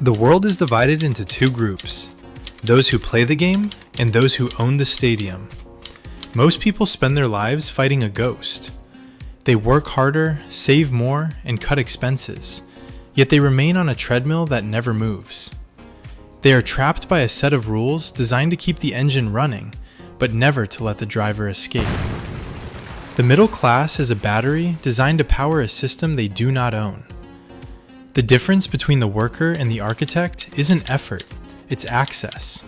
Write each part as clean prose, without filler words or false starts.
The world is divided into two groups, those who play the game and those who own the stadium. Most people spend their lives fighting a ghost. They work harder, save more, and cut expenses, yet they remain on a treadmill that never moves. They are trapped by a set of rules designed to keep the engine running, but never to let the driver escape. The middle class is a battery designed to power a system they do not own. The difference between the worker and the architect isn't effort, it's access.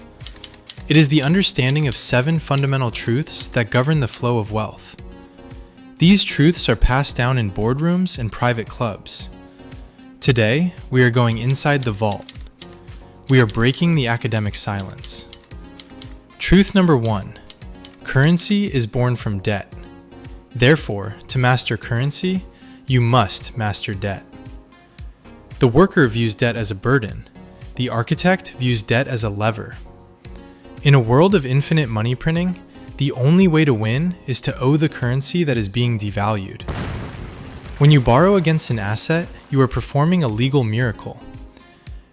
It is the understanding of 7 fundamental truths that govern the flow of wealth. These truths are passed down in boardrooms and private clubs. Today, we are going inside the vault. We are breaking the academic silence. Truth number 1. Currency is born from debt. Therefore, to master currency, you must master debt. The worker views debt as a burden. The architect views debt as a lever. In a world of infinite money printing, the only way to win is to owe the currency that is being devalued. When you borrow against an asset, you are performing a legal miracle.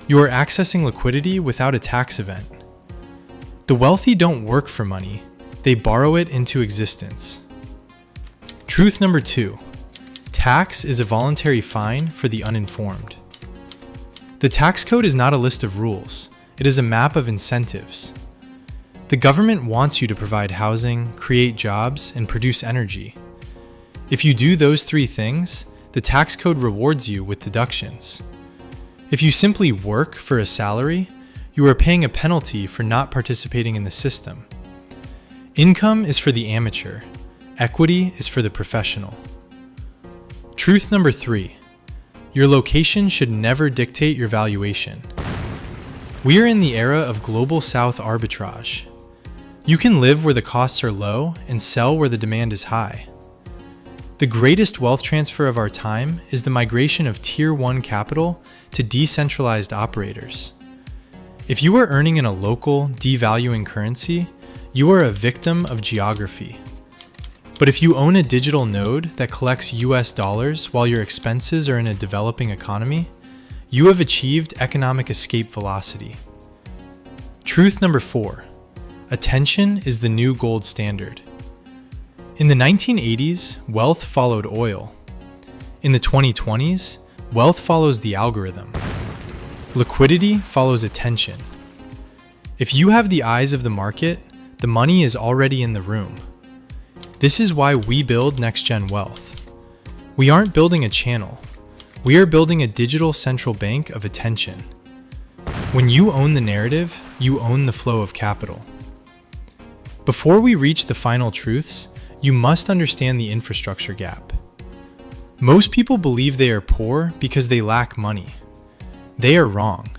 You are accessing liquidity without a tax event. The wealthy don't work for money, they borrow it into existence. Truth number 2. Tax is a voluntary fine for the uninformed. The tax code is not a list of rules, it is a map of incentives. The government wants you to provide housing, create jobs, and produce energy. If you do those 3 things, the tax code rewards you with deductions. If you simply work for a salary, you are paying a penalty for not participating in the system. Income is for the amateur, equity is for the professional. Truth number 3. Your location should never dictate your valuation. We are in the era of global south arbitrage. You can live where the costs are low and sell where the demand is high. The greatest wealth transfer of our time is the migration of Tier 1 capital to decentralized operators. If you are earning in a local, devaluing currency, you are a victim of geography. But if you own a digital node that collects US dollars while your expenses are in a developing economy, you have achieved economic escape velocity. Truth number 4. Attention is the new gold standard. In the 1980s, wealth followed oil. In the 2020s, wealth follows the algorithm. Liquidity follows attention. If you have the eyes of the market, the money is already in the room. This is why we build NextGen Wealth. We aren't building a channel. We are building a digital central bank of attention. When you own the narrative, you own the flow of capital. Before we reach the final truths, you must understand the infrastructure gap. Most people believe they are poor because they lack money. They are wrong.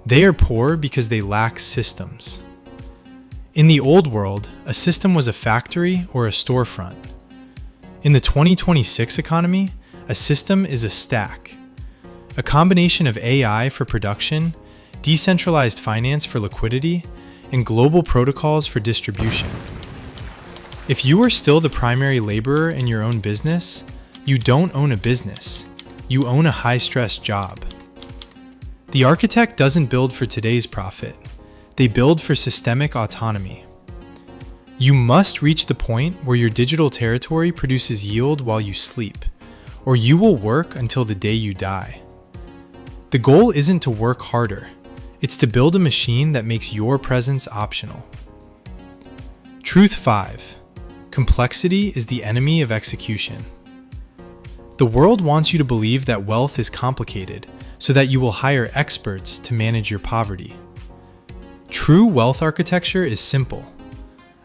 They are poor because they lack systems. In the old world, a system was a factory or a storefront. In the 2026 economy, a system is a stack. A combination of AI for production, decentralized finance for liquidity, and global protocols for distribution. If you are still the primary laborer in your own business, you don't own a business. You own a high-stress job. The architect doesn't build for today's profit. They build for systemic autonomy. You must reach the point where your digital territory produces yield while you sleep, or you will work until the day you die. The goal isn't to work harder. It's to build a machine that makes your presence optional. Truth 5. Complexity is the enemy of execution. The world wants you to believe that wealth is complicated, so that you will hire experts to manage your poverty. True wealth architecture is simple.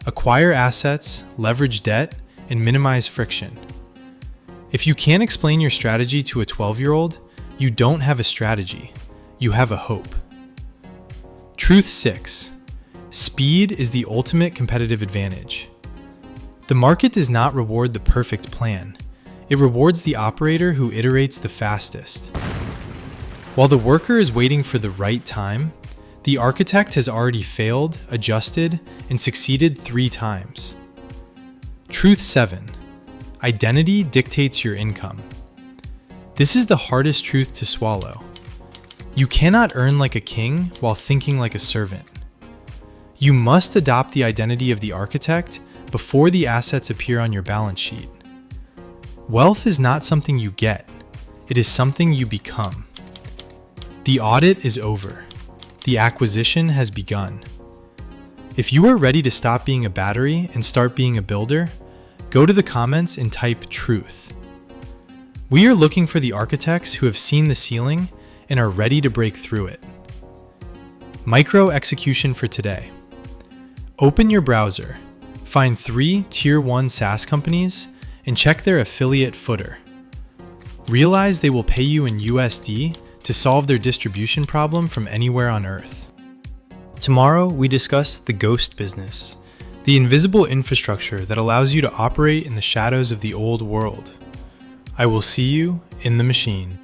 Acquire assets, leverage debt, and minimize friction. If you can't explain your strategy to a 12-year-old, you don't have a strategy. You have a hope. Truth 6. Speed is the ultimate competitive advantage. The market does not reward the perfect plan. It rewards the operator who iterates the fastest. While the worker is waiting for the right time, the architect has already failed, adjusted, and succeeded 3 times. Truth 7. Identity dictates your income. This is the hardest truth to swallow. You cannot earn like a king while thinking like a servant. You must adopt the identity of the architect before the assets appear on your balance sheet. Wealth is not something you get, it is something you become. The audit is over. The acquisition has begun. If you are ready to stop being a battery and start being a builder, go to the comments and type truth. We are looking for the architects who have seen the ceiling and are ready to break through it. Micro execution for today. Open your browser, find 3 Tier 1 SaaS companies, and check their affiliate footer. Realize they will pay you in USD to solve their distribution problem from anywhere on Earth. Tomorrow, we discuss the ghost business, the invisible infrastructure that allows you to operate in the shadows of the old world. I will see you in the machine.